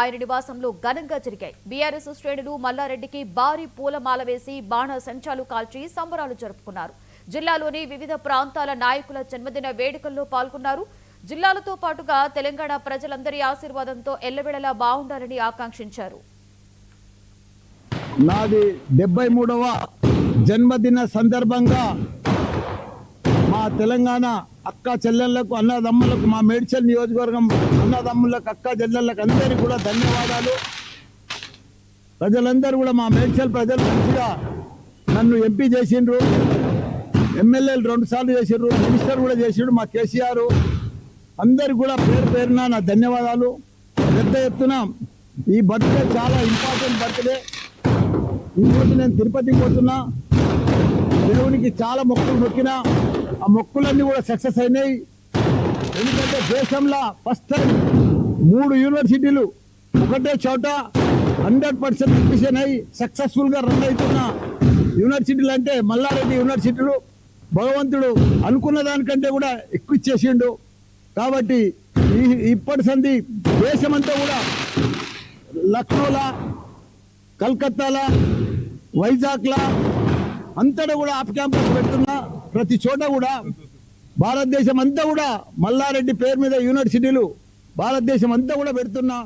ఆయన నివాసంలో ఘనంగా జరిగాయి. బీఆర్ఎస్ శ్రేణులు మల్లారెడ్డికి భారీ పూలమాల వేసి బాణ సంచాలు కాల్చి సంబరాలు జరుపుకున్నారు. జిల్లాలోని వివిధ ప్రాంతాల నాయకుల జన్మదిన వేడుకల్లో పాల్గొన్నారు. జిల్లాలతో పాటుగా తెలంగాణ ప్రజలందరి ఆశీర్వాదంతో ఎల్లవేళలా బాగుండాలని ఆకాంక్షించారు. నాది 73వ జన్మదిన సందర్భంగా మా తెలంగాణ అక్క చెల్లెళ్లకు అన్నదమ్ములకు మా మేడ్చల్ నియోజకవర్గం అన్నదమ్ములకు అక్క చెల్లెళ్లకు అందరికీ కూడా ధన్యవాదాలు. ప్రజలందరూ కూడా మా మేడ్చల్ ప్రజలు మంచిగా నన్ను ఎంపీ చేసిండ్రు, ఎమ్మెల్యేలు 2 సార్లు చేసిండ్రు, మినిస్టర్ కూడా చేసిండ్రు మా కేసీఆర్. అందరికి కూడా పేరు పేరున నా ధన్యవాదాలు. పెద్ద ఎత్తున ఈ బర్త్డే చాలా ఇంపార్టెంట్ బర్త్డే. ఈరోజు నేను తిరుపతికి పోతున్నా. దేవునికి చాలా మొక్కులు మొక్కినా ఆ మొక్కులన్నీ కూడా సక్సెస్ అయినాయి. ఎందుకంటే దేశంలో ఫస్ట్ టైం 3 యూనివర్సిటీలు ఒకటే చోట 100% అడ్మిషన్ అయి సక్సెస్ఫుల్గా రన్ అవుతున్న యూనివర్సిటీలు అంటే మల్లారెడ్డి యూనివర్సిటీలు. భగవంతుడు అనుకున్న దానికంటే కూడా ఎక్కువ ఇచ్చేసిండు. కాబట్టి ఇప్పటి సంది దేశమంతా కూడా లక్నోలా, కలకత్తాలా, వైజాగ్లా అంతటా కూడా ఆఫ్ క్యాంపస్ పెడుతున్నా. ప్రతి చోట కూడా భారతదేశం అంతా కూడా మల్లారెడ్డి పేరు మీద యూనివర్సిటీలు భారతదేశం అంతా కూడా పెడుతున్నా.